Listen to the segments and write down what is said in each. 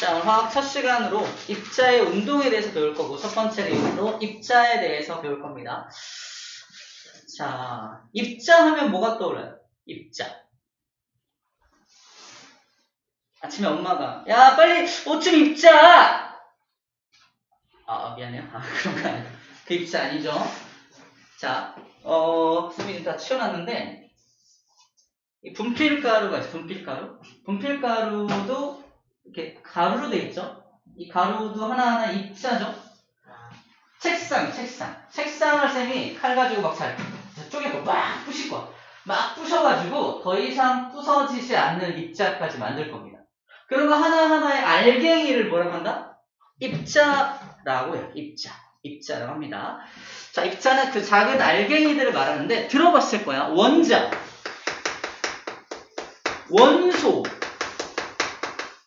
자, 오늘 화학 첫 시간으로 입자의 운동에 대해서 배울 거고, 첫 번째 내용으로 입자에 대해서 배울 겁니다. 자, 입자 하면 뭐가 떠올라요? 입자. 아침에 엄마가, 야, 빨리 옷 좀 입자! 아, 미안해요. 아, 그런 거 아니에요. 그 입자 아니죠? 자, 선생님이 다 치워놨는데, 이 분필가루가 있어요. 분필가루. 분필가루도 이렇게 가루로 돼 있죠? 이 가루도 하나하나 입자죠? 책상을 쌤이 칼 가지고 막 잘 쪼개고 막 부실 거야. 막 부셔가지고 더 이상 부서지지 않는 입자까지 만들 겁니다. 그런 거 하나하나의 알갱이를 뭐라고 한다? 입자라고 해요. 입자라고 합니다. 자, 입자는 그 작은 알갱이들을 말하는데 들어봤을 거야. 원자, 원소,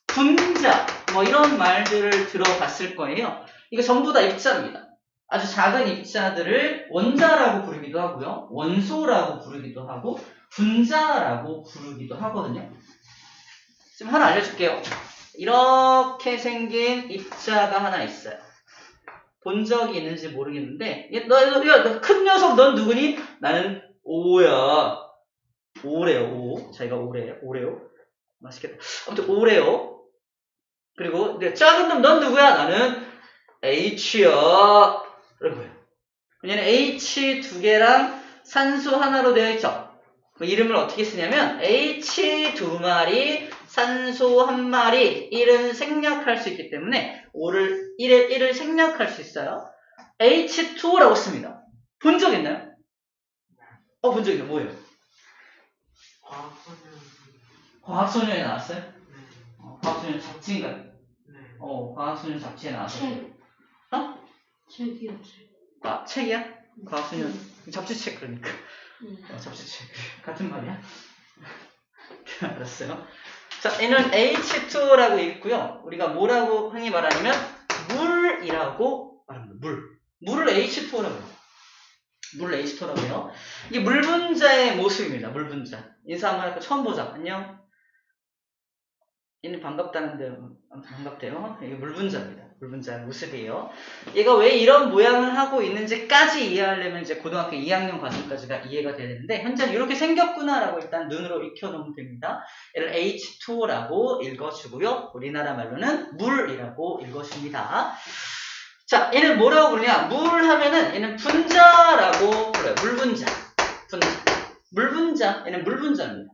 분자, 뭐 이런 말들을 들어봤을 거예요. 이거 전부 다 입자입니다. 아주 작은 입자들을 원자라고 부르기도 하고요. 원소라고 부르기도 하고 분자라고 부르기도 하거든요. 지금 하나 알려줄게요. 이렇게 생긴 입자가 하나 있어요. 본 적이 있는지 모르겠는데 너 큰 녀석 넌 누구니? 나는 O야. O래요. O. 자기가 오래요. 맛있겠다. 아무튼 O래요. 그리고 작은 놈 넌 누구야? 나는 H야. 이렇게 얘는 H 두 개랑 산소 하나로 되어 있죠. 그 이름을 어떻게 쓰냐면 H 두 마리, 산소 한 마리, 1은 생략할 수 있기 때문에 1을 생략할 수 있어요. H2O라고 씁니다. 본 적 있나요? 본 적 있나요? 뭐예요? 과학소년에 나왔어요? 과학소년 잡지인가요? 과학소년 잡지에 나왔어요. 책이요. 책이야? 과학소년 잡지책 그러니까. 잡지책 같은 말이야? 알았어요. 자, 얘는 H2O라고 있고요. 우리가 뭐라고 흔히 말하냐면 물이라고 말합니다. 물을 H2O라고 해요. 물을 H2O라고 해요. 이게 물분자의 모습입니다. 물분자. 인사 한번 할까? 처음 보자. 안녕. 얘는 반갑다는데 반갑대요. 이게 물분자입니다. 물분자의 모습이에요. 얘가 왜 이런 모양을 하고 있는지까지 이해하려면 이제 고등학교 2학년 과정까지가 이해가 되는데 현재는 이렇게 생겼구나라고 일단 눈으로 익혀놓으면 됩니다. 얘를 H2O라고 읽어주고요. 우리나라 말로는 물이라고 읽어줍니다. 자, 얘는 뭐라고 부르냐? 물 하면은 얘는 분자라고 불러요. 물분자. 물분자. 얘는 물분자입니다.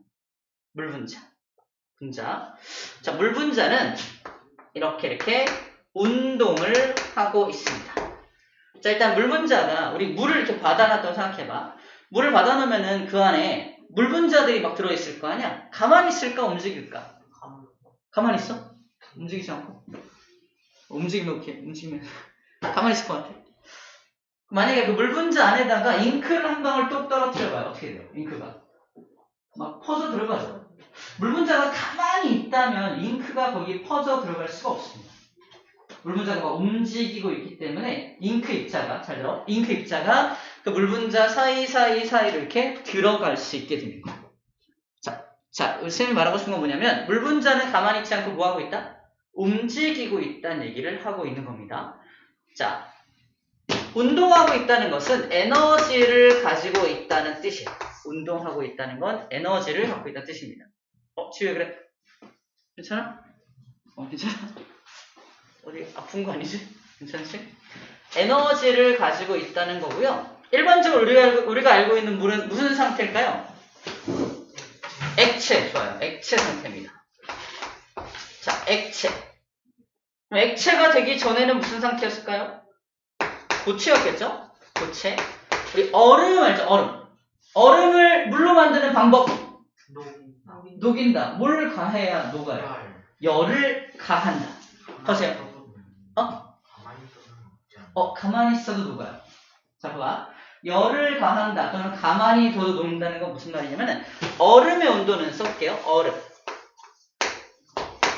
분자. 자, 물분자는 이렇게 운동을 하고 있습니다. 자, 일단 물분자가 우리 물을 이렇게 받아놨다고 생각해봐. 물을 받아놓으면은 그 안에 물분자들이 막 들어있을 거 아니야? 가만히 있을까? 움직일까? 가만히 있어? 움직이지 않고? 움직이면 가만히 있을 것 같아. 만약에 그 물분자 안에다가 잉크를 한 방울 또 떨어뜨려봐요. 어떻게 돼요? 잉크가 막 퍼져 들어가죠. 물분자가 가만히 있다면 잉크가 거기에 퍼져 들어갈 수가 없습니다. 물분자가 막 움직이고 있기 때문에 잉크 입자가 그 물분자 사이로 이렇게 들어갈 수 있게 됩니다. 자, 선생님이 말하고 싶은 건 뭐냐면 물분자는 가만히 있지 않고 뭐 하고 있다? 움직이고 있다는 얘기를 하고 있는 겁니다. 자, 운동하고 있다는 것은 에너지를 가지고 있다는 뜻이에요. 운동하고 있다는 건 에너지를 갖고 있다는 뜻입니다. 지우야 그래? 괜찮아? 괜찮아? 어디 아픈 거 아니지? 괜찮지? 에너지를 가지고 있다는 거고요. 일반적으로 우리가 알고 있는 물은 무슨 상태일까요? 액체. 좋아요. 액체 상태입니다. 자, 액체가 되기 전에는 무슨 상태였을까요? 고체였겠죠? 고체. 우리 얼음 알죠? 얼음을 물로 만드는 방법. 녹인다. 뭘 가해야 녹아요? 열을 가한다. 보세요. 가만히 있어도 녹아요. 자, 봐봐. 열을 가한다 또는 가만히 둬도 녹는다는 건 무슨 말이냐면은 얼음의 온도는 써볼게요.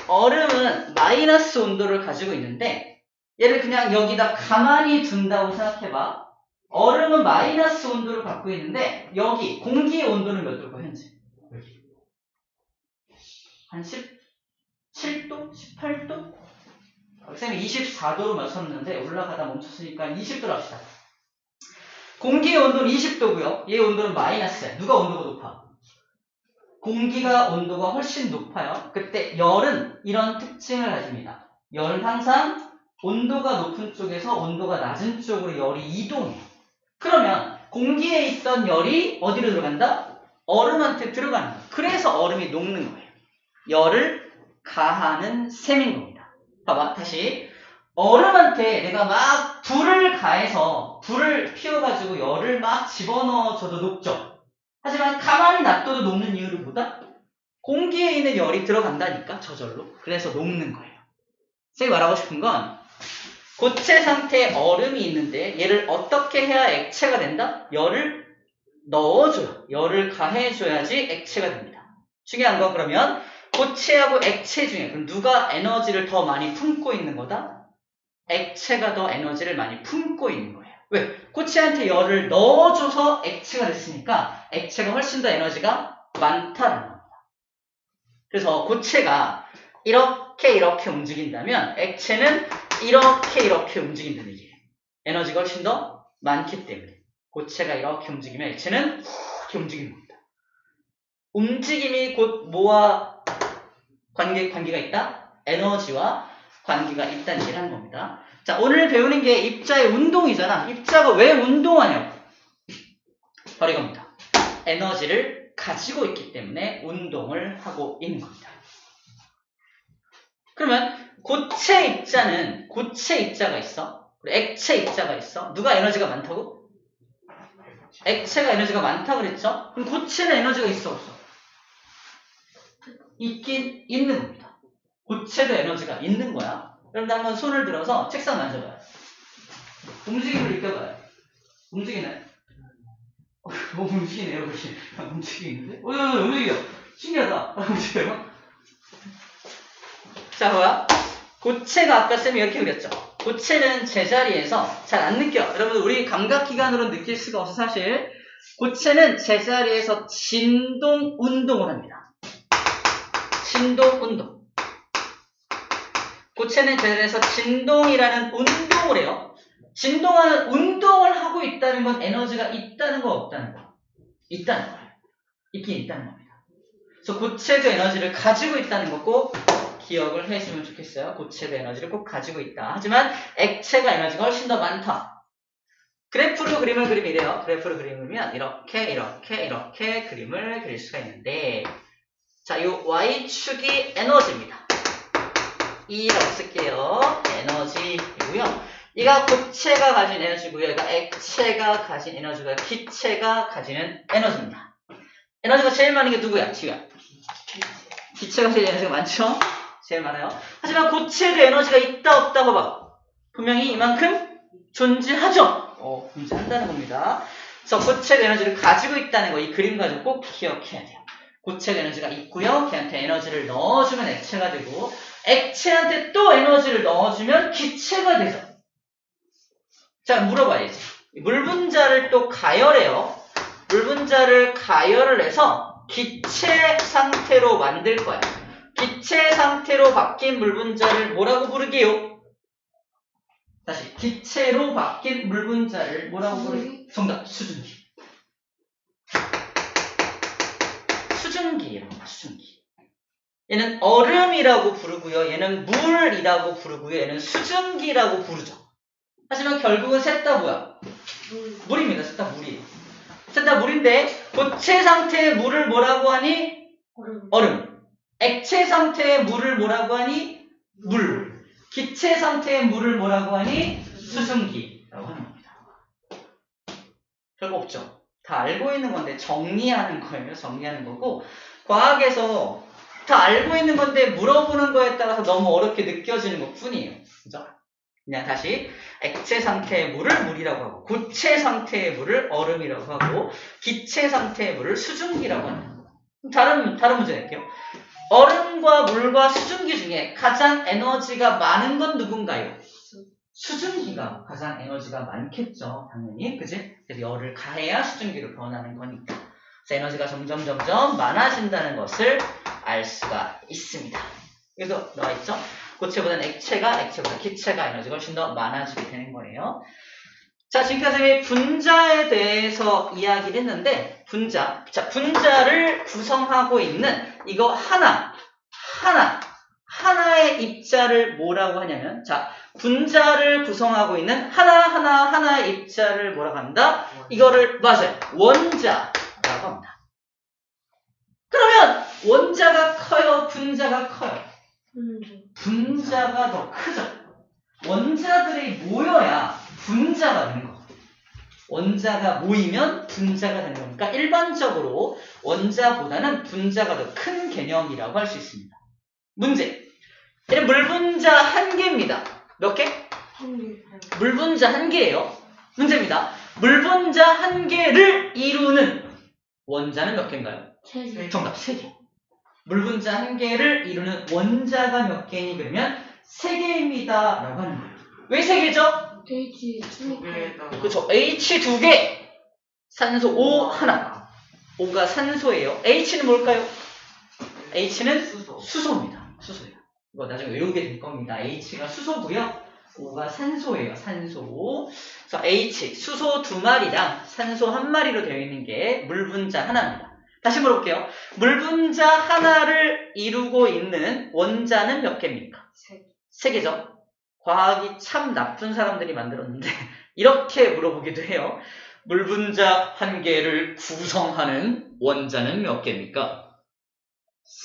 얼음은 마이너스 온도를 가지고 있는데 얘를 그냥 여기다 가만히 둔다고 생각해봐. 얼음은 마이너스 온도를 갖고 있는데 여기 공기의 온도는 몇 도일까 현재? 한 17도? 18도? 쌤이 24도로 맞췄는데 올라가다 멈췄으니까 20도로 합시다. 공기의 온도는 20도고요. 얘의 온도는 마이너스야. 누가 온도가 높아? 공기가 온도가 훨씬 높아요. 그때 열은 이런 특징을 가집니다. 열은 항상 온도가 높은 쪽에서 온도가 낮은 쪽으로 열이 이동해요. 그러면 공기에 있던 열이 어디로 들어간다? 얼음한테 들어가는 거예요. 그래서 얼음이 녹는 거예요. 열을 가하는 셈인 겁니다. 봐봐, 다시. 얼음한테 내가 막 불을 가해서 불을 피워가지고 열을 막 집어넣어줘도 녹죠. 하지만 가만히 놔둬도 녹는 이유를 뭐다? 공기에 있는 열이 들어간다니까, 저절로. 그래서 녹는 거예요. 쌤이 말하고 싶은 건 고체 상태에 얼음이 있는데 얘를 어떻게 해야 액체가 된다? 열을 넣어줘요. 열을 가해줘야지 액체가 됩니다. 중요한 건 그러면 고체하고 액체 중에 그럼 누가 에너지를 더 많이 품고 있는 거다? 액체가 더 에너지를 많이 품고 있는 거예요. 왜? 고체한테 열을 넣어줘서 액체가 됐으니까 액체가 훨씬 더 에너지가 많다는 겁니다. 그래서 고체가 이렇게 움직인다면 액체는 이렇게 움직인다는 얘기예요. 에너지가 훨씬 더 많기 때문에 고체가 이렇게 움직이면 액체는 이렇게 움직이는 겁니다. 움직임이 곧 뭐와 관계가 있다? 에너지와 관계가 있다는 얘기를 하는 겁니다. 자, 오늘 배우는 게 입자의 운동이잖아. 입자가 왜 운동하냐고. 바로 이겁니다. 에너지를 가지고 있기 때문에 운동을 하고 있는 겁니다. 그러면 고체 입자가 있어. 그리고 액체 입자가 있어. 누가 에너지가 많다고? 액체가 에너지가 많다 그랬죠? 그럼 고체는 에너지가 있어 없어? 있긴 있는 겁니다. 고체도 에너지가 있는 거야. 그럼 한번 손을 들어서 책상 만져봐요. 움직임을 느껴봐요. 움직이나요? 뭐 움직이네요, 여러분. 움직이는데? 움직여. 신기하다. 움직여요? 자, 뭐야? 고체가 아까 쌤이 이렇게 그렸죠? 고체는 제자리에서 잘 안 느껴. 여러분, 우리 감각기관으로 느낄 수가 없어, 사실. 고체는 제자리에서 진동 운동을 합니다. 진동 운동. 고체는 제자리에서 진동이라는 운동을 해요. 진동하는 운동을 하고 있다는 건 에너지가 있다는 거 없다는 거? 있다는 거예요. 있긴 있다는 겁니다. 그래서 고체도 에너지를 가지고 있다는 거 꼭 기억을 해주면 좋겠어요. 고체도 에너지를 꼭 가지고 있다. 하지만 액체가 에너지가 훨씬 더 많다. 그래프로 그림을 그리면 이래요. 그래프로 그리면 이렇게 그림을 그릴 수가 있는데, 자, 이 Y축이 에너지입니다. E라고 쓸게요. 에너지이고요. 얘가 고체가 가진 에너지고요. 얘가 액체가 가진 에너지고요. 기체가 가지는 에너지입니다. 에너지가 제일 많은 게 누구야? 지우야. 기체가 제일 에너지가 많죠? 제일 많아요. 하지만 고체도 에너지가 있다 없다고 봐. 분명히 이만큼 존재하죠? 존재한다는 겁니다. 그래서 고체도 에너지를 가지고 있다는 거, 이 그림 가지고 꼭 기억해야 돼요. 고체가 에너지가 있고요. 걔한테 에너지를 넣어주면 액체가 되고, 액체한테 또 에너지를 넣어주면 기체가 되죠. 자, 물어봐야지. 물 분자를 또 가열해요. 물 분자를 가열을 해서 기체 상태로 만들 거야. 기체 상태로 바뀐 물 분자를 뭐라고 부르게요? 다시, 기체로 바뀐 물 분자를 뭐라고 부르게? 정답, 수증기. 수증기라고 봐, 수증기. 얘는 얼음이라고 부르고요. 얘는 물이라고 부르고요. 얘는 수증기라고 부르죠. 하지만 결국은 셋 다 뭐야? 물입니다. 셋 다 물이에요. 셋 다 물인데 고체 상태의 물을 뭐라고 하니? 얼음. 액체 상태의 물을 뭐라고 하니? 물. 기체 상태의 물을 뭐라고 하니? 수증기라고 하는 겁니다. 별거 없죠. 다 알고 있는 건데 정리하는 거예요. 정리하는 거고, 과학에서 다 알고 있는 건데 물어보는 거에 따라서 너무 어렵게 느껴지는 것 뿐이에요. 그죠? 그냥 다시, 액체 상태의 물을 물이라고 하고, 고체 상태의 물을 얼음이라고 하고, 기체 상태의 물을 수증기라고 합니다. 다른 문제 낼게요. 얼음과 물과 수증기 중에 가장 에너지가 많은 건 누군가요? 수증기가 가장 에너지가 많겠죠. 당연히. 그지? 그래서 열을 가해야 수증기로 변하는 거니까. 그래서 에너지가 점점 많아진다는 것을 알 수가 있습니다. 그래서 나와있죠? 고체보다는 액체보다 기체가 에너지가 훨씬 더 많아지게 되는 거예요. 자, 지금까지 분자에 대해서 이야기를 했는데, 분자를 구성하고 있는 이거 하나의 입자를 뭐라고 하냐면, 자, 분자를 구성하고 있는 하나의 입자를 뭐라고 한다? 이거를, 맞아요. 원자라고 합니다. 그러면, 원자가 커요? 분자가 커요? 분자가 더 크죠? 원자들이 모여야 분자가 되는 거거든요. 원자가 모이면 분자가 되는 거니까 일반적으로 원자보다는 분자가 더 큰 개념이라고 할 수 있습니다. 문제. 물분자 한 개입니다. 몇 개? 물분자 한 개예요. 문제입니다. 물분자 한 개를 이루는 원자는 몇 개인가요? 3개. 정답, 3개. 물분자 한 개를 이루는 원자가 몇 개니? 그러면 3개입니다. 라고 하는 거예요. 왜 3개죠? H 2개. 그렇죠. H 2개. 산소 O 하나. O가 산소예요. H는 뭘까요? H는 수소입니다. 수소예요. 이거 나중에 외우게 될 겁니다. H가 수소고요. O가 산소예요. 산소. 그래서 H, 수소 2마리랑 산소 1마리로 되어 있는 게 물분자 하나입니다. 다시 물어볼게요. 물분자 하나를 이루고 있는 원자는 몇 개입니까? 3개죠. 과학이 참 나쁜 사람들이 만들었는데 이렇게 물어보기도 해요. 물분자 한 개를 구성하는 원자는 몇 개입니까?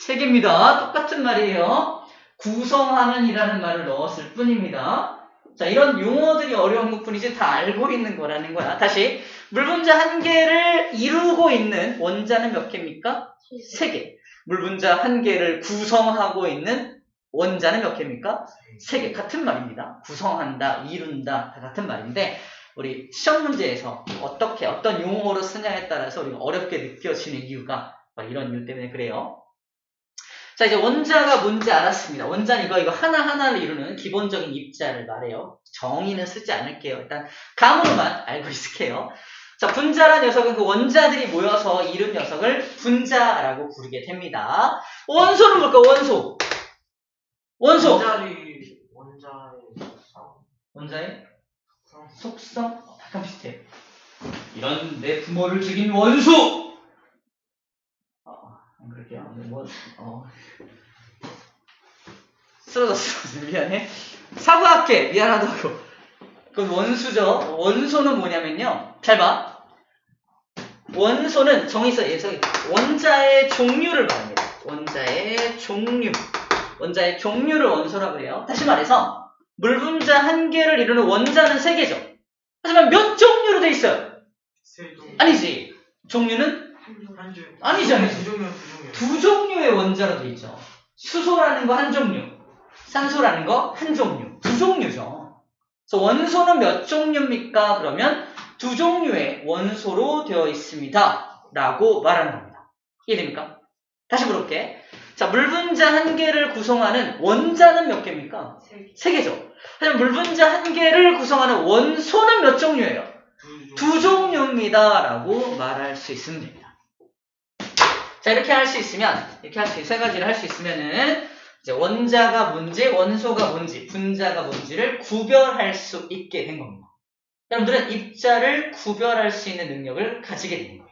3개입니다. 똑같은 말이에요. 구성하는 이라는 말을 넣었을 뿐입니다. 자, 이런 용어들이 어려운 것뿐이지 다 알고 있는 거라는 거야. 다시, 물분자 한 개를 이루고 있는 원자는 몇 개입니까? 3개. 물분자 한 개를 구성하고 있는 원자는 몇 개입니까? 3개. 같은 말입니다. 구성한다, 이룬다, 다 같은 말인데 우리 시험 문제에서 어떤 용어로 쓰냐에 따라서 우리가 어렵게 느껴지는 이유가 이런 이유 때문에 그래요. 자, 이제 원자가 뭔지 알았습니다. 원자는 이거 하나하나를 이루는 기본적인 입자를 말해요. 정의는 쓰지 않을게요. 일단 감으로만 알고 있을게요. 자, 분자란 녀석은 그 원자들이 모여서 이룬 녀석을 분자라고 부르게 됩니다. 원소는 뭘까? 원소. 원자의 속성? 약간 비슷해요. 이런 내 부모를 죽인 원소! 안 그럴게요. 쓰러졌어. 미안해. 사과할게. 미안하다고. 그건 원수죠. 원소는 뭐냐면요. 잘 봐. 원소는 정의 써. 원자의 종류를 말합니다. 원자의 종류를 원소라고 해요. 다시 말해서 물분자 한 개를 이루는 원자는 3개죠. 하지만 몇 종류로 돼 있어요? 아니지. 종류는? 아니지. 두 종류의 원자로 돼 있죠. 수소라는 거 한 종류, 산소라는 거 한 종류, 두 종류죠. 그래서 원소는 몇 종류입니까? 그러면 두 종류의 원소로 되어 있습니다. 라고 말하는 겁니다. 이해됩니까? 다시 물어볼게. 자, 물분자 한 개를 구성하는 원자는 몇 개입니까? 3개죠. 하지만 물분자 한 개를 구성하는 원소는 몇 종류예요? 두 종류입니다. 라고 말할 수 있습니다. 자, 이렇게 할 수 있으면, 세 가지를 할 수 있으면은, 이제 원자가 뭔지, 원소가 뭔지, 분자가 뭔지를 구별할 수 있게 된 겁니다. 여러분들은 입자를 구별할 수 있는 능력을 가지게 되는 거예요.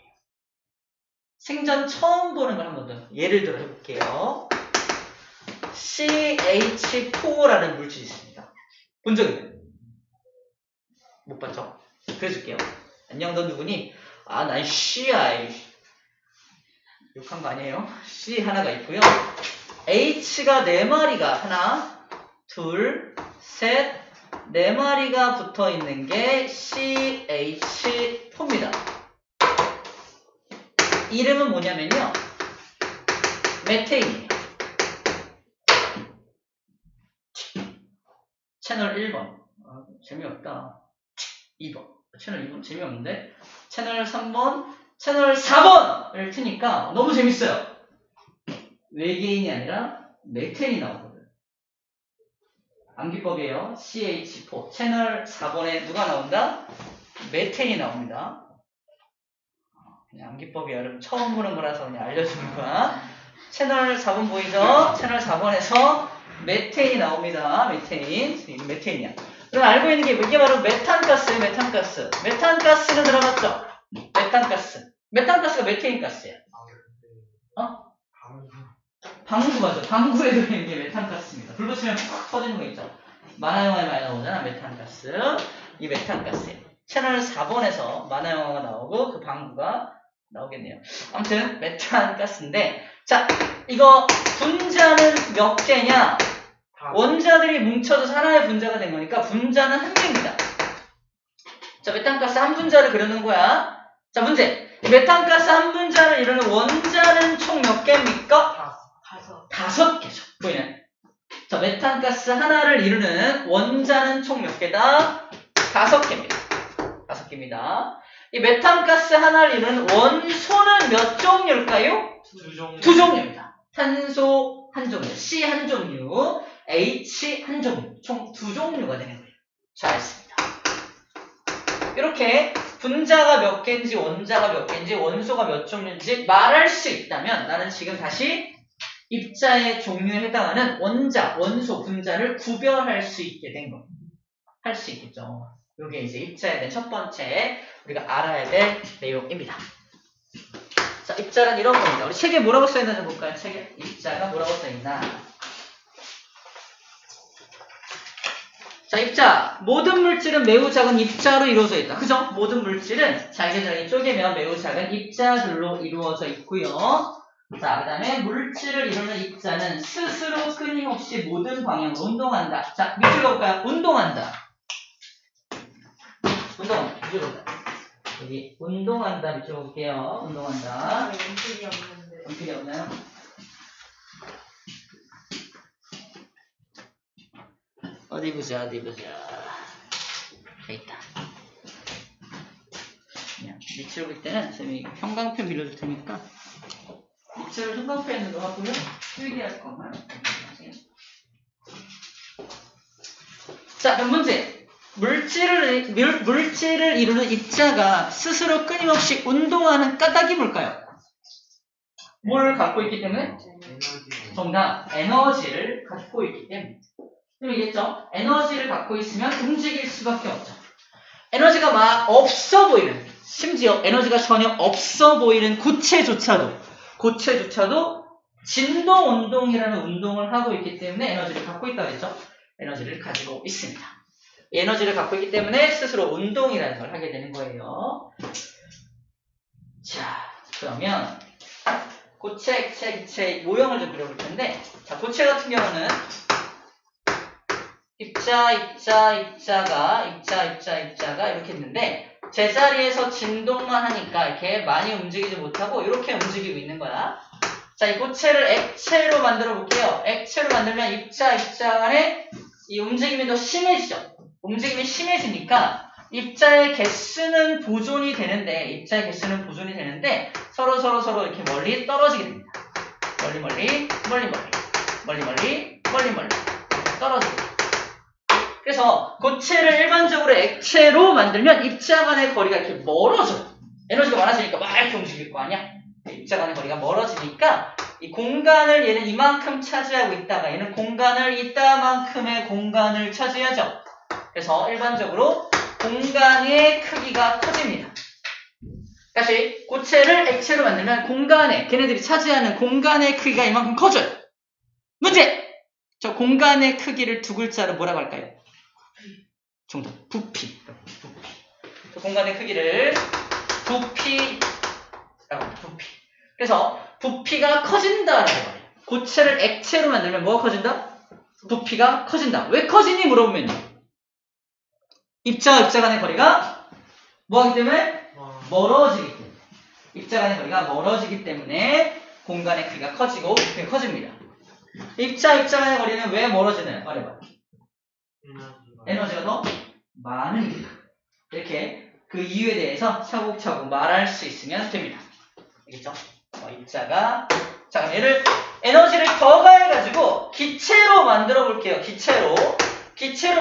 생전 처음 보는 걸 한번 더 예를 들어 해볼게요. CH4라는 물질이 있습니다. 본 적 있나요? 못 봤죠? 그래줄게요. 안녕, 너 누구니? 난 C야. 욕한 거 아니에요? C 하나가 있고요. H가 4마리가 하나, 둘, 셋, 4마리가 붙어 있는 게 CH4입니다. 이름은 뭐냐면요. 메테인이에요. 채널 1번. 재미없다. 2번. 채널 2번 재미없는데? 채널 3번, 채널 4번을 트니까 너무 재밌어요. 외계인이 아니라 메테인이 나오거든. 암기법이에요. CH4. 채널 4번에 누가 나온다? 메테인이 나옵니다. 그냥 암기법이에요. 여러분 처음 보는 거라서 그냥 알려주는 거야. 채널 4번 보이죠? 채널 4번에서 메테인이 나옵니다. 메테인. 이거 메테인이야. 그럼 알고 있는 게 이게 바로 메탄가스예요. 메탄가스. 메탄가스는 들어봤죠? 메탄가스. 메탄가스가 메테인 가스예요. 어? 방구 맞아. 방구에 들어있는 게 메탄가스입니다. 불 붙이면 푹 터지는 거 있죠? 만화 영화에 많이 나오잖아. 메탄가스. 이 메탄가스예요. 채널 4번에서 만화 영화가 나오고 그 방구가 나오겠네요. 아무튼 메탄가스인데 자 이거 분자는 몇 개냐? 원자들이 뭉쳐져서 하나의 분자가 된 거니까 분자는 한 개입니다. 자 메탄가스 한 분자를 그려놓은 거야. 자 문제. 메탄가스 한 분자를 이루는 원자는 총 몇 개입니까? 5개죠. 보이네. 자 메탄가스 하나를 이루는 원자는 총 몇 개다? 5개입니다. 5개입니다. 이 메탄가스 하나를 이루는 원소는 몇 종류일까요? 2종류입니다. 탄소 한 종류, C 한 종류, H 한 종류, 총 2종류가 되는 거예요. 잘했습니다. 이렇게 분자가 몇 개인지, 원자가 몇 개인지, 원소가 몇 종류인지 말할 수 있다면 나는 지금 다시 입자의 종류에 해당하는 원자, 원소, 분자를 구별할 수 있게 된 거예요. 할 수 있겠죠. 이게 이제 입자에 대한 첫 번째 우리가 알아야 될 내용입니다. 자, 입자란 이런 겁니다. 우리 책에 뭐라고 써있나 좀 볼까요? 책에 입자가 뭐라고 써있나? 자, 입자. 모든 물질은 매우 작은 입자로 이루어져 있다. 그죠? 모든 물질은 자기들이 쪼개면 매우 작은 입자들로 이루어져 있고요. 자, 그 다음에 물질을 이루는 입자는 스스로 끊임없이 모든 방향으로 운동한다. 자, 밑줄 볼까요? 운동한다. 밑줄 볼까요? 여기 운동한다. 밑줄 볼게요. 운동한다. 연필이 없는데. 연필이 없나요? 어디 보자. 여기 있다. 그냥 밑줄 볼 때는 선생님이 형광펜 빌려줄 테니까 밑줄을 형광펜으로 하고요. 필기할 것만. 자, 그럼 문제. 물질을 이루는 입자가 스스로 끊임없이 운동하는 까닭이 뭘까요? 뭘 갖고 있기 때문에? 정답. 에너지를 갖고 있기 때문에. 얘기했죠? 에너지를 갖고 있으면 움직일 수밖에 없죠. 에너지가 막 없어 보이는, 심지어 에너지가 전혀 없어 보이는 고체조차도 진동 운동이라는 운동을 하고 있기 때문에 에너지를 갖고 있다고 했죠? 에너지를 가지고 있습니다. 이 에너지를 갖고 있기 때문에 스스로 운동이라는 걸 하게 되는 거예요. 자, 그러면 고체, 액체 모형을 좀 그려볼 텐데, 자, 고체 같은 경우는 입자가 이렇게 있는데 제자리에서 진동만 하니까 이렇게 많이 움직이지 못하고 이렇게 움직이고 있는 거야. 자, 이 고체를 액체로 만들어 볼게요. 액체로 만들면 입자 간에 이 움직임이 더 심해지죠. 움직임이 심해지니까 입자의 개수는 보존이 되는데 서로 이렇게 멀리 떨어지게 됩니다. 멀리 떨어지게 됩니다. 그래서 고체를 일반적으로 액체로 만들면 입자 간의 거리가 이렇게 멀어져요. 에너지가 많아지니까 막 이렇게 움직일 거 아니야? 입자 간의 거리가 멀어지니까 이 공간을 얘는 이만큼 차지하고 있다가 얘는 공간을 이따만큼의 공간을 차지하죠. 그래서 일반적으로 공간의 크기가 커집니다. 다시 고체를 액체로 만들면 걔네들이 차지하는 공간의 크기가 이만큼 커져요. 문제! 저 공간의 크기를 두 글자로 뭐라고 할까요? 정답. 부피. 그 공간의 크기를 부피라고 합니다. 부피. 그래서 부피가 커진다라고 해요. 고체를 액체로 만들면 뭐가 커진다? 부피가 커진다. 왜 커지니 물어보면요. 입자와 입자 간의 거리가 뭐하기 때문에? 멀어지기 때문에. 입자 간의 거리가 멀어지기 때문에 공간의 크기가 커지고 부피가 커집니다. 입자 간의 거리는 왜 멀어지나요? 말해봐. 에너지가 더 많으니까. 이렇게 그 이유에 대해서 차곡차곡 말할 수 있으면 됩니다. 알겠죠? 입자가 자, 그럼 얘를 에너지를 더 가해가지고 기체로 만들어 볼게요. 기체로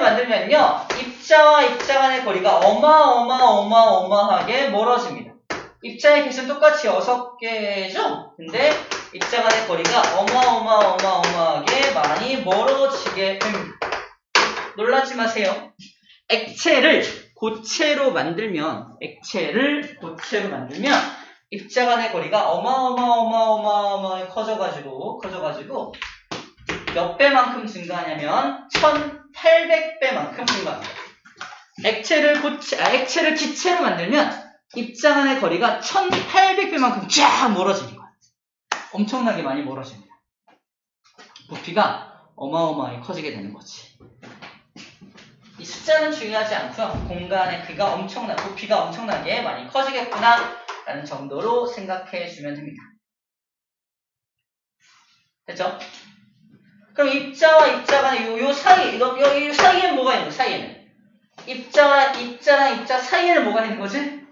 만들면요 입자와 입자 간의 거리가 어마어마하게 멀어집니다. 입자의 개수는 똑같이 6개죠? 근데 입자 간의 거리가 어마어마하게 많이 멀어지게 됩니다. 놀라지 마세요. 액체를 고체로 만들면 입자 간의 거리가 어마어마하게 커져가지고 몇 배만큼 증가하냐면 1800배만큼 증가합니다. 액체를 기체로 만들면 입자 간의 거리가 1800배만큼 쫙 멀어지는 거예요. 엄청나게 많이 멀어집니다. 부피가 어마어마하게 커지게 되는 거지. 이 숫자는 중요하지 않고요. 공간의 부피가 엄청나게 많이 커지겠구나 라는 정도로 생각해 주면 됩니다. 됐죠? 그럼 입자와 입자 간의 요 사이에는 뭐가 있는 거야? 사이에는 입자랑 입자 사이에는 뭐가 있는 거지?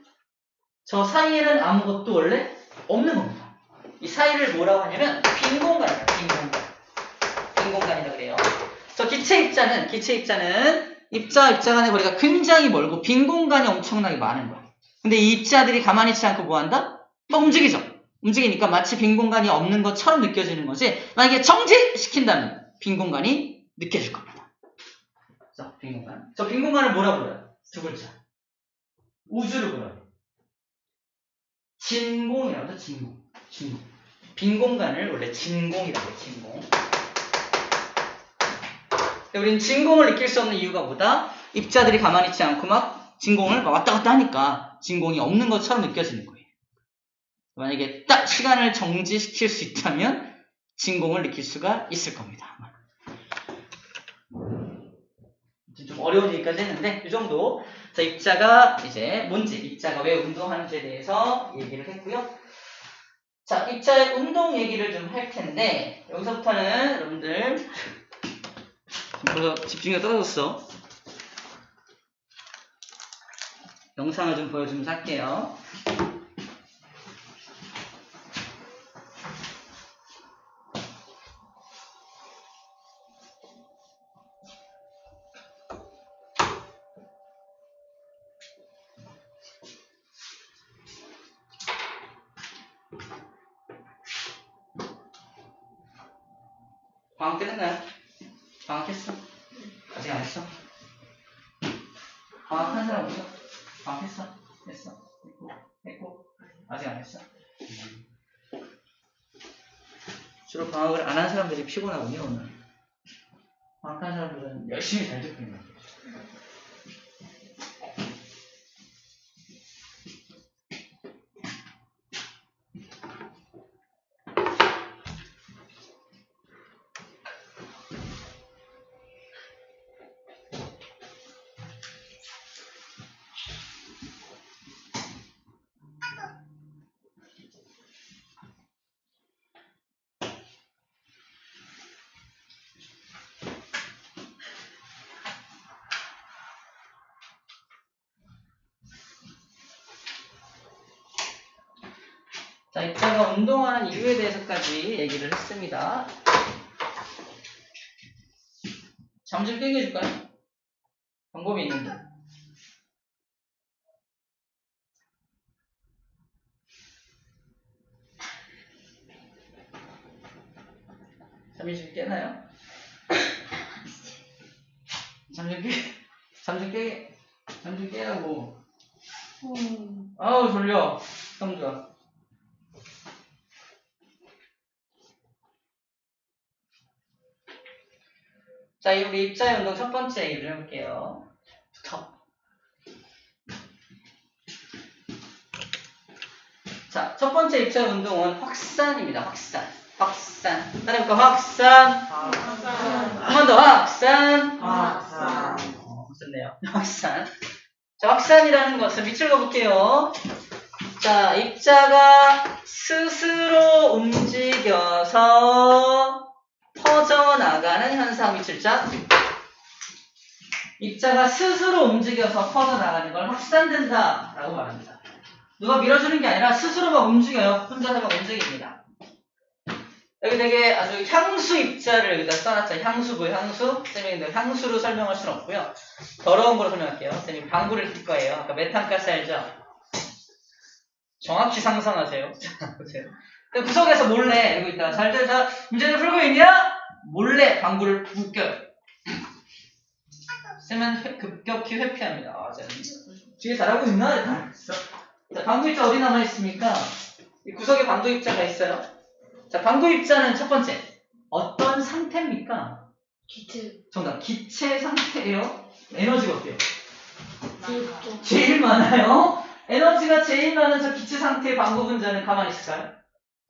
저 사이에는 아무것도 원래 없는 겁니다. 이 사이를 뭐라고 하냐면 빈 공간이다. 빈 공간이라고 그래요. 저 기체 입자는 입자 간의 거리가 굉장히 멀고 빈 공간이 엄청나게 많은 거야. 근데 이 입자들이 가만히 있지 않고 뭐 한다? 막 움직이죠. 움직이니까 마치 빈 공간이 없는 것처럼 느껴지는 거지. 만약에 정지시킨다면 빈 공간이 느껴질 겁니다. 자, 빈 공간. 저 빈 공간을 뭐라 불러요? 두 글자. 우주를 불러요. 진공이라고 하죠. 진공. 빈 공간을 원래 진공이라고 해요. 진공. 우리는 진공을 느낄 수 없는 이유가 뭐다? 입자들이 가만히 있지 않고 막 진공을 왔다 갔다 하니까 진공이 없는 것처럼 느껴지는 거예요. 만약에 딱 시간을 정지시킬 수 있다면 진공을 느낄 수가 있을 겁니다. 좀 어려운 얘기까지 했는데 이 정도. 자, 입자가 이제 뭔지, 입자가 왜 운동하는지에 대해서 얘기를 했고요. 자, 입자의 운동 얘기를 좀 할 텐데 여기서부터는 여러분들 벌써 집중이 떨어졌어. 영상을 좀 보여주면서 할게요. 방학 끝났나요? 방학했어? 아직 안 했어? 방학한 사람 없어? 방학했어? 했어? 했고? 아직 안 했어? 주로 방학을 안 한 사람들이 피곤하군요, 오늘. 방학한 사람들은 열심히 잘 듣고 있는 거예요. 자, 입자가 운동하는 이유에 대해서까지 얘기를 했습니다. 잠 좀 깨게 해줄까요? 방법이 있는데. 잠이 좀 깨나요? 잠 좀 깨라고. 아우, 졸려. 성주야. 자, 우리 입자의 운동 첫 번째 얘기를 해볼게요. 자, 첫 번째 입자의 운동은 확산입니다. 확산. 따라해볼까? 확산. 한 번 더 확산. 좋네요. 확산. 자, 확산이라는 것은 밑줄 그어볼게요. 자, 입자가 스스로 움직여서 퍼져나가는 현상 밑줄자. 입자가 스스로 움직여서 퍼져나가는 걸 확산된다 라고 말합니다. 누가 밀어주는 게 아니라 스스로 막 움직여요. 혼자서 막 움직입니다. 여기 되게 아주 향수 입자를 여기다 써놨죠. 향수고 향수. 쌤이 향수로 설명할 수는 없고요. 더러운 거로 설명할게요. 쌤이 방구를 낄 거예요. 아까 메탄가스 알죠? 정확히 상상하세요. 자, 보세요. 구석에서 몰래 이러고 있다가 잘 들자 문제를 풀고 있냐? 몰래 방구를 웃겨요. 쌤은 급격히 회피합니다. 아, 쌤. 뒤에 잘하고 있나? 자, 방구 입자 어디 남아있습니까? 이 구석에 방구 입자가 있어요. 자, 방구 입자는 첫 번째. 어떤 상태입니까? 기트. 정답. 기체 상태예요. 에너지가 어때요? 기트. 제일 많아요. 에너지가 제일 많은 저 기체 상태의 방구 분자는 가만히 있을까요?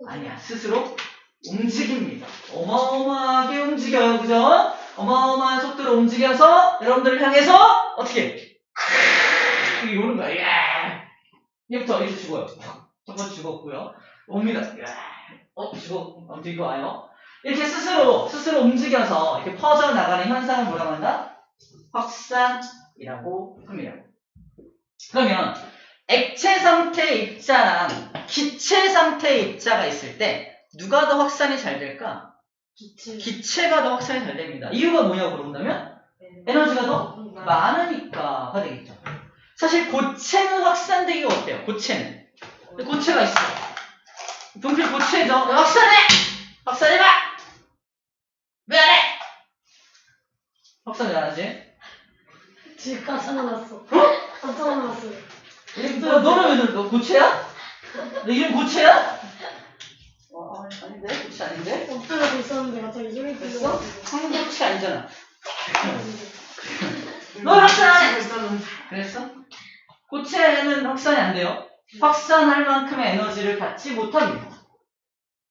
아니야. 스스로 움직입니다. 어마어마하게 움직여요. 그죠? 어마어마한 속도로 움직여서 여러분들을 향해서 어떻게? 이렇게 오는 거야. 야! 이제부터 이제 죽어요. 첫 번째 죽었고요. 옵니다. 야! 죽어. 들고 와요. 이렇게 스스로 움직여서 이렇게 퍼져나가는 현상을 뭐라고 한다? 확산이라고 합니다. 그러면 액체 상태의 입자랑 기체 상태의 입자가 있을 때 누가 더 확산이 잘 될까? 기트. 기체가 더 확산이 잘 됩니다. 이유가 뭐냐고 물어본다면 에너지가 더 많으니까가 되겠죠. 사실 고체는 확산되기가 어때요? 고체는 고체가 있어. 동필 고체죠. 확산해! 확산해봐! 왜 안 해? 확산 왜 안 하지? 지금 깜짝 놀랐어. 깜짝 놀랐어. 너는 너 고체야? 너 이름 고체야? 아닌데? 고체 아닌데? 엎드려져 있었는데 갑자기 소리 됐어? 들려가지고. 황고체 아니잖아. 너 확산 안 해! 있었는데. 그랬어? 고체는 확산이 안 돼요. 확산할 만큼의 에너지를 갖지 못합니다.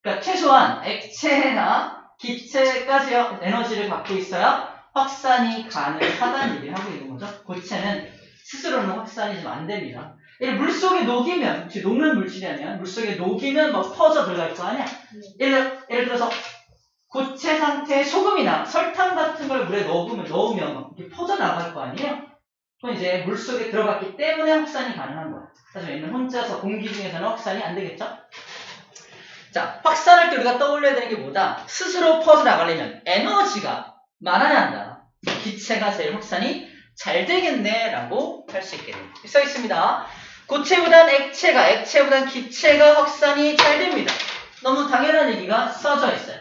그러니까 최소한 액체나 기체까지 에너지를 갖고 있어야 확산이 가능하다는 얘기를 하고 있는 거죠. 고체는 스스로는 확산이 좀 안 됩니다. 물속에 녹이면, 녹는 물질이 아니야. 물속에 녹이면 막 퍼져 들어갈 거 아니야. 예를 들어서 고체 상태의 소금이나 설탕 같은 걸 물에 넣으면 막 이렇게 퍼져 나갈 거 아니에요. 그건 이제 물속에 들어갔기 때문에 확산이 가능한 거야. 하지만 얘는 혼자서 공기 중에서는 확산이 안 되겠죠. 자, 확산할 때 우리가 떠올려야 되는 게 뭐다? 스스로 퍼져나가려면 에너지가 많아야 한다. 기체가 제일 확산이 잘 되겠네 라고 할 수 있겠네요. 써 있습니다. 고체보단 액체보단 기체가 확산이 잘 됩니다. 너무 당연한 얘기가 써져 있어요.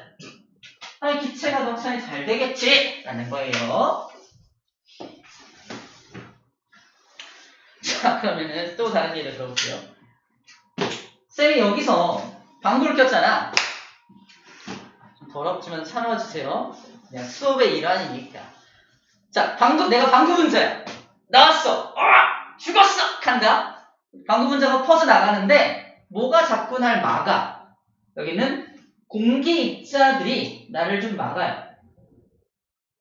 아니, 기체가 더 확산이 잘 되겠지 라는 거예요. 자, 그러면은 또 다른 예를 들어볼게요. 쌤이 여기서 방구를 꼈잖아. 좀 더럽지만 참아주세요. 그냥 수업의 일환이니까. 자, 내가 방구 분자야. 나왔어. 죽었어! 한다. 방구 분자가 퍼져 나가는데 뭐가 자꾸 날 막아? 여기는 공기 입자들이 나를 좀 막아요.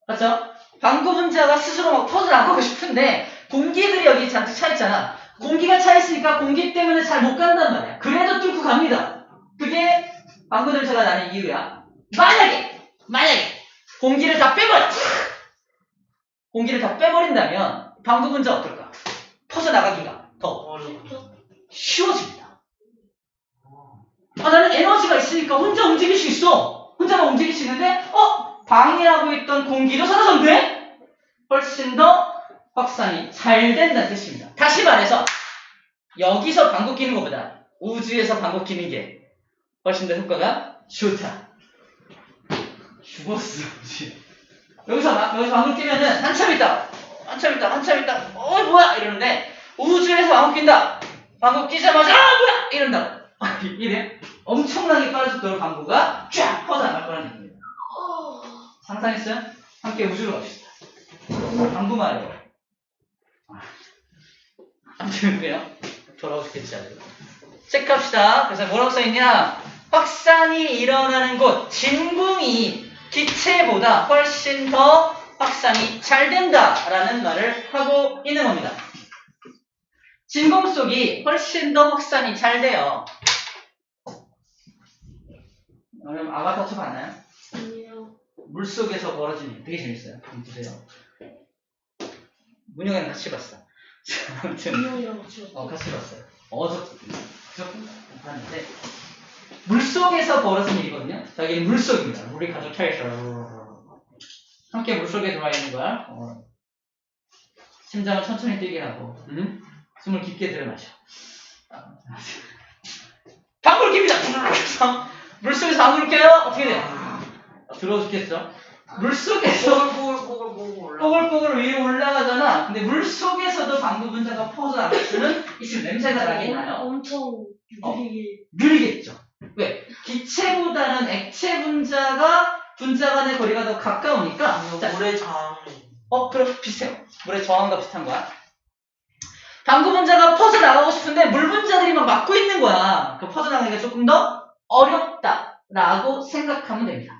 맞죠? 방구 분자가 스스로 막 퍼져 나가고 싶은데 공기들이 여기 잔뜩 차 있잖아. 공기가 차 있으니까 공기 때문에 잘 못 간단 말이야. 그래도 뚫고 갑니다. 그게 방구 분자가 나는 이유야. 만약에 공기를 다 빼버린다면 방구 분자 어떨까? 퍼져 나가기가 더 쉬워집니다. 나는 에너지가 있으니까 혼자 움직일 수 있어. 혼자만 움직일 수 있는데 방해하고 있던 공기도 사라졌네? 훨씬 더 확산이 잘 된다는 뜻입니다. 다시 말해서 여기서 방구 끼는 것보다 우주에서 방구 끼는 게 훨씬 더 효과가 좋다. 죽었어. 여기서 방구 끼면은 한참 있다 뭐야 이러는데 우주에서 방구 낀다. 방구 끼자마자 뭐야 이런다. 이래 엄청나게 빠른 속도로 방구가 쫙 퍼져나갈 거라는 얘기입니다. 상상했어요? 함께 우주로 갑시다. 방구 말이에요. 아무튼 그래요. 돌아오고 싶겠지 아주. 체크합시다. 그래서 뭐라고 써있냐? 확산이 일어나는 곳 진궁이 기체보다 훨씬 더 확산이 잘 된다라는 말을 하고 있는 겁니다. 진공 속이 훨씬 더 확산이 잘 돼요. 그럼 아바타 쳐 봤나요? 아니요. 물속에서 벌어지는 일 되게 재밌어요. 한번 보세요. 문영이랑 같이 봤어. 아무튼 분명이랑 같이 같이 봤어요. 봤는데 물속에서 벌어진 일이거든요. 자, 여기는 물속입니다. 물이 가득 차있어. 함께 물속에 들어와 있는 거야. 심장을 천천히 뛰게 하고 숨을 깊게 들여 마셔. 방구를 낍니다. 물속에서 방구를 껴요. 어떻게 돼요? 들어워 죽겠죠? 물속에서 뽀글뽀글 올라. 뽀글뽀글 위로 올라가잖아. 근데 물속에서도 방구 분자가 퍼져 나갈 수는 있으면 냄새가 나긴 나요. 엄청 느리게. 느리겠죠. 왜? 기체보다는 액체 분자 간의 거리가 더 가까우니까. 자, 물의 장. 그럼 비슷해요. 물의 저항과 비슷한 거야. 방구 분자가 퍼져 나가고 싶은데 물 분자들이 막 막고 있는 거야. 그 퍼져 나가기가 조금 더 어렵다라고 생각하면 됩니다.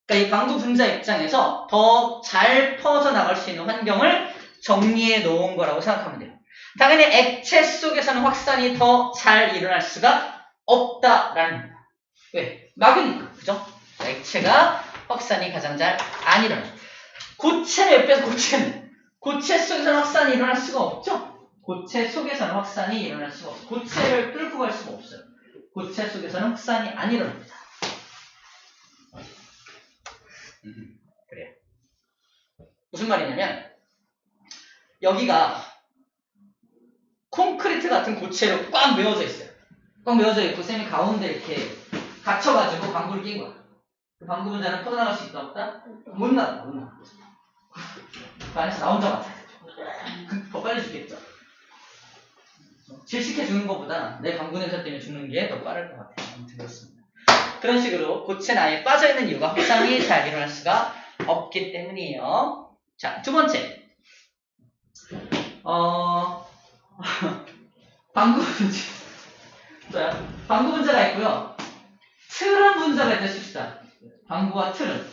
그러니까 이 방구 분자 입장에서 더 잘 퍼져 나갈 수 있는 환경을 정리해 놓은 거라고 생각하면 돼요. 당연히 액체 속에서는 확산이 더 잘 일어날 수가 없다라는 겁니다. 왜? 막으니까, 그죠? 액체가 확산이 가장 잘 안 일어나요. 고체는 옆에서 고체 속에서는 확산이 일어날 수가 없죠? 고체 속에서는 확산이 일어날 수가 없어요. 고체를 뚫고 갈 수가 없어요. 고체 속에서는 확산이 안 일어납니다. 그래요. 무슨 말이냐면 여기가 콘크리트 같은 고체로 꽉 메워져 있어요. 꽉 메워져 있고 쌤이 가운데 이렇게 갇혀가지고 방구를 낀 거야. 그 방구 분자는 퍼져나갈 수 있다 없다? 못 나가. 그 안에서 나 혼자 맡아야 돼. 더 빨리 죽겠죠. 질식해 죽는 것보다 내 방구 냄새 때문에 죽는 게 더 빠를 것 같아요. 아무튼 그렇습니다. 그런 식으로 고체는 아예 빠져있는 이유가 확산이 잘 일어날 수가 없기 때문이에요. 자, 두 번째. 방구 분자. 방구 분자가 있고요. 트름 분자가 있다 칩시다. 방구와 트름.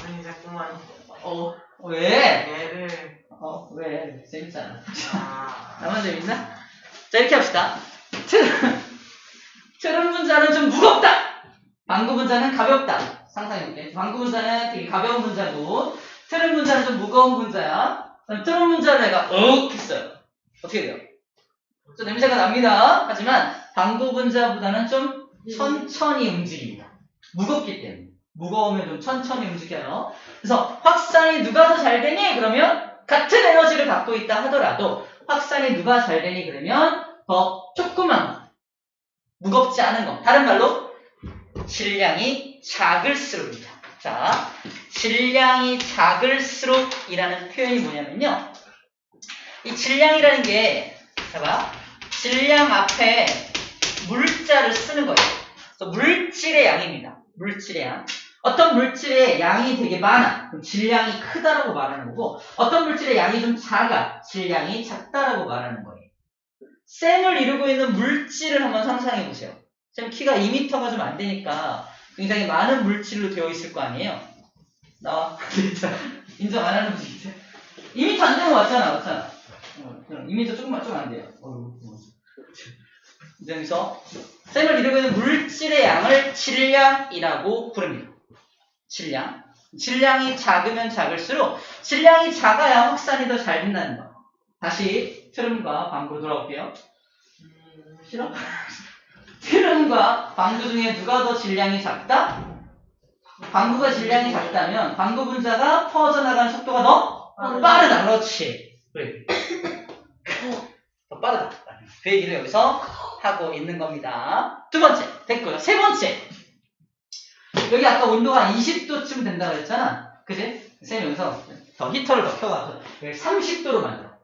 아니 자꾸만 왜? 얘를. 왜? 재밌잖아. 아. 나만 재밌나? 자, 이렇게 합시다. 트름 분자는 좀 무겁다. 방구 분자는 가볍다. 상상해볼게. 방구 분자는 되게 가벼운 분자고, 트름 분자는 좀 무거운 분자야. 그럼 트름 분자를 내가 했어요. 어떻게 돼요? 좀 냄새가 납니다. 하지만 방구 분자보다는 좀 천천히 움직입니다. 무겁기 때문에. 무거우면 좀 천천히 움직여요. 그래서 확산이 누가 더 잘 되니? 그러면 같은 에너지를 갖고 있다 하더라도 확산이 누가 잘 되니? 그러면 더 조그만 거. 무겁지 않은 거. 다른 말로 질량이 작을수록입니다. 자, 질량이 작을수록이라는 표현이 뭐냐면요. 이 질량이라는 게 봐봐. 질량 앞에 물자를 쓰는 거예요. 그래서 물질의 양입니다. 물질의 양. 어떤 물질의 양이 되게 많아. 그럼 질량이 크다라고 말하는 거고, 어떤 물질의 양이 좀 작아. 질량이 작다라고 말하는 거예요. 쌤을 이루고 있는 물질을 한번 상상해 보세요. 쌤 키가 2m가 좀 안 되니까 굉장히 많은 물질로 되어 있을 거 아니에요? 나와. 인정 안 하는 분이 있어요? 2m 안 되는 거 맞잖아. 2m 조금만 좀 안 돼요. 여기서 쌤을 이루고 있는 물질의 양을 질량이라고 부릅니다. 질량. 질량이 작으면 작을수록 질량이 작아야 확산이 더 잘 된다는 거. 다시 트름과 방구 돌아올게요. 싫어? 트름과 방구 중에 누가 더 질량이 작다? 방구가 질량이 작다면 방구 분자가 퍼져나가는 속도가 더 빠르다. 그렇지. 그래. 더 빠르다. 그 얘기를 여기서 하고 있는 겁니다. 두 번째 됐고요. 세 번째. 여기 아까 온도가 20도쯤 된다고 했잖아. 그지? 쌤이 여기서 더 히터를 더 켜가지고 30도로 만들어.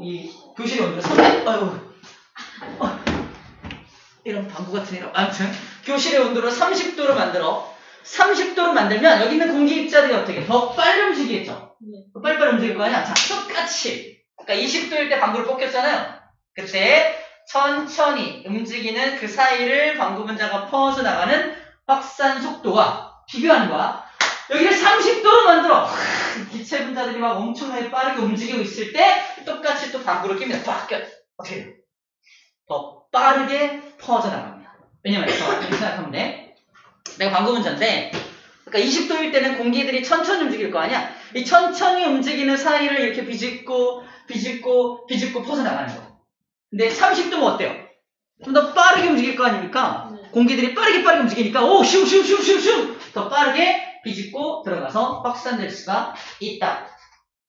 이 교실 온도를 30도. 이런 방구 같은 이름. 아무튼 교실의 온도를 30도로 만들어. 30도로 만들면 여기 있는 공기 입자들이 어떻게 더 빨리 움직이겠죠? 더 빨리빨리 움직일 거 아니야? 자, 똑같이. 그러니까 20도일 때 방구를 뽑혔잖아요. 그때 천천히 움직이는 그 사이를 방구 분자가 퍼져 나가는 확산 속도와 비교하는 거야. 여기를 30도로 만들어. 기체 분자들이 막 엄청나게 빠르게 움직이고 있을 때 똑같이 또 방구를 낍니다. 꽉 껴. 어떻게 돼요? 더 빠르게 퍼져나갑니다. 왜냐면 이렇게 생각하면 돼. 내가 방구 분자인데 그러니까 20도일 때는 공기들이 천천히 움직일 거 아니야? 이 천천히 움직이는 사이를 이렇게 비집고 퍼져나가는 거. 근데 30도면 어때요? 좀 더 빠르게 움직일 거 아닙니까? 공기들이 빠르게 움직이니까 슝 더 빠르게 비집고 들어가서 확산될 수가 있다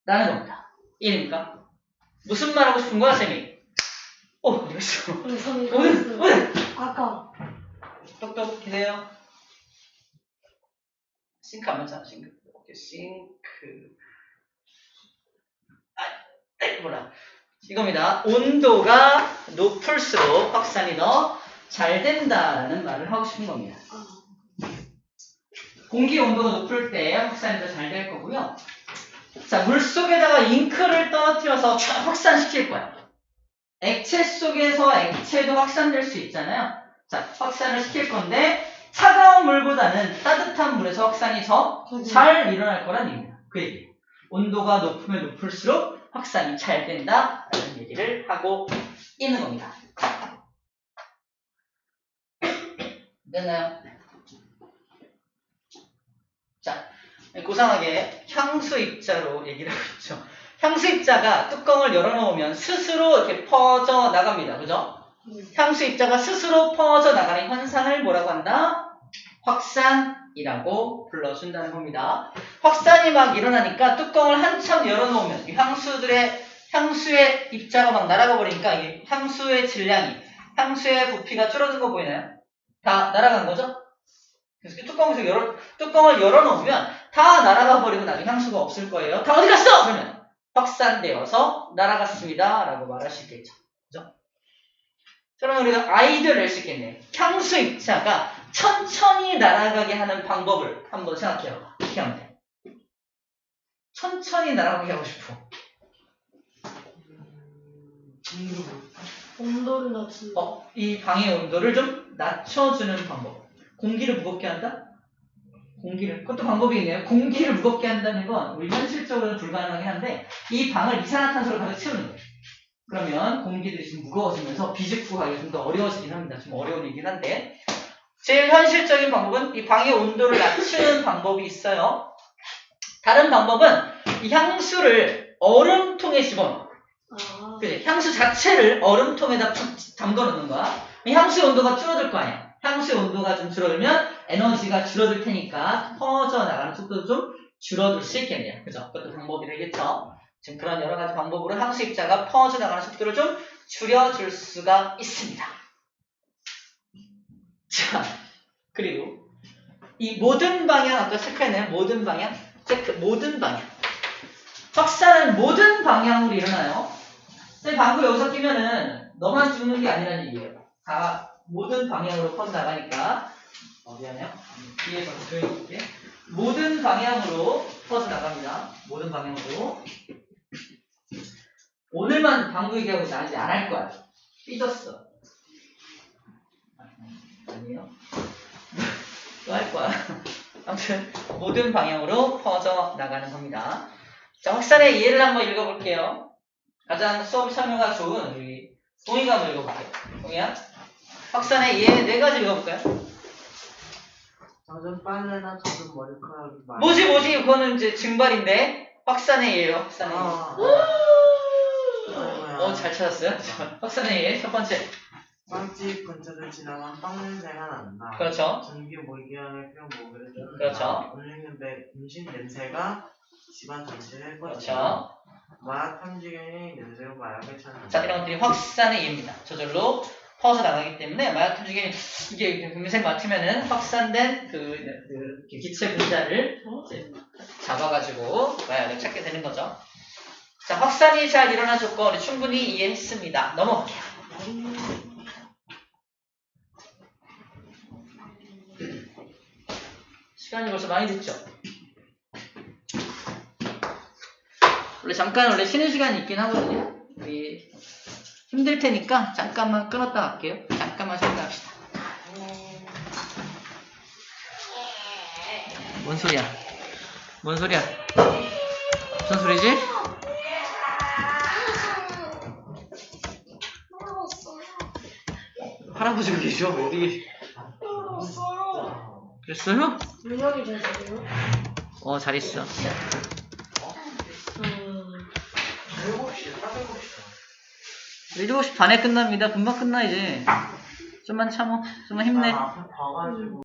라는 겁니다. 이해됩니까? 무슨 말 하고 싶은 거야, 쌤이? 어디갔어? 우선 이거였어요. 아까 똑똑 계세요? 싱크 안 맞잖아, 싱크. 오케이, 싱크. 뭐라. 이겁니다. 온도가 높을수록 확산이 더 잘 된다라는 말을 하고 싶은 겁니다. 공기 온도가 높을 때 확산이 더 잘 될 거고요. 자, 물 속에다가 잉크를 떨어뜨려서 확산시킬 거야. 액체 속에서 액체도 확산될 수 있잖아요. 자, 확산을 시킬 건데 차가운 물보다는 따뜻한 물에서 확산이 더 잘 일어날 거란 얘기입니다. 그 얘기예요. 온도가 높으면 높을수록 확산이 잘 된다라는 얘기를 하고 있는 겁니다. 됐나요? 자, 고상하게 향수 입자로 얘기를 하고 있죠. 향수 입자가 뚜껑을 열어놓으면 스스로 이렇게 퍼져 나갑니다. 그죠? 향수 입자가 스스로 퍼져 나가는 현상을 뭐라고 한다? 확산이라고 불러준다는 겁니다. 확산이 막 일어나니까 뚜껑을 한참 열어놓으면 이 향수의 입자가 막 날아가 버리니까 이게 향수의 질량이, 향수의 부피가 줄어든 거 보이나요? 다 날아간 거죠? 그래서 뚜껑을 열어놓으면 다 날아가 버리고 나중에 향수가 없을 거예요. 다 어디 갔어? 그러면 확산되어서 날아갔습니다. 라고 말할 수 있겠죠. 그죠? 그러면 우리가 아이디어를 낼 수 있겠네요. 향수 입자가 천천히 날아가게 하는 방법을 한번 생각해봐. 어떻게 하면 돼? 천천히 날아가게 하고 싶어. 온도를 낮춘다. 이 방의 온도를 좀 낮춰주는 방법. 공기를 무겁게 한다? 그것도 방법이 있네요. 공기를 무겁게 한다는 건 우리 현실적으로는 불가능하긴 한데 이 방을 이산화탄소로 가득 채우는 거예요. 그러면 공기들이 좀 무거워지면서 비직구하기가 좀 더 어려워지긴 합니다. 좀 어려운 얘기긴 한데 제일 현실적인 방법은 이 방의 온도를 낮추는 방법이 있어요. 다른 방법은 이 향수를 얼음통에 집어넣어. 그치? 향수 자체를 얼음통에다 담궈 놓는 거야. 향수의 온도가 줄어들 거 아니야. 향수의 온도가 좀 줄어들면 에너지가 줄어들 테니까 퍼져나가는 속도도 좀 줄어들 수 있겠네요. 그죠? 그것도 방법이 되겠죠. 지금 그런 여러 가지 방법으로 향수 입자가 퍼져나가는 속도를 좀 줄여줄 수가 있습니다. 자, 그리고 이 모든 방향, 아까 체크했나요? 모든 방향? 모든 방향. 확산은 모든 방향으로 일어나요. 근데 방구 여기서 끼면은 너만 죽는 게 아니라는 얘기예요. 다 모든 방향으로 퍼져나가니까 미안해요. 뒤에서 조용히 볼게. 모든 방향으로 퍼져나갑니다. 모든 방향으로. 오늘만 방구 얘기하고 나 이제 안 할 거야. 삐졌어. 아니에요? 또 할 거야. 아무튼 모든 방향으로 퍼져나가는 겁니다. 자, 확산의 예를 한번 읽어볼게요. 가장 수업 참여가 좋은 우리 동이가 한번 읽어볼게요. 동이야? 확산의 예 4가지 읽어볼까요? 젖은 빨래나 젖은 머리카락이 많이. 뭐지? 그거는 이제 증발인데 확산의 예예요. 확산의 예. 잘 찾았어요. 확산의 예 첫 번째. 빵집 근처를 지나면 빵 냄새가 난다. 그렇죠. 전기 모기향의 표 모기를 쫓는다. 그렇죠. 음식 냄새가 집안 전체를 그렇죠. 퍼진다. 마약 탐지견이 냄새로 마약을 찾는다. 자, 이런 것들이 확산의 예입니다. 저절로 퍼져나가기 때문에 마약 탐지견이 이게 냄새 맡으면은 확산된 그 기체 분자를 이제 잡아가지고 마약을 찾게 되는 거죠. 자, 확산이 잘 일어난 조건을 충분히 이해했습니다. 넘어갈게요. 시간이 벌써 많이 됐죠? 원래 쉬는 시간이 있긴 하거든요. 우리 힘들 테니까 잠깐만 끊었다 갈게요. 잠깐만 생각합시다. 뭔 소리야? 무슨 소리지? 할아버지가 계셔. 어디 그랬어요? 물력이 잘 되네요. 잘 있어. 7시 반에 끝납니다. 금방 끝나 이제. 좀만 참어. 좀만 힘내. 앞에 봐가지고.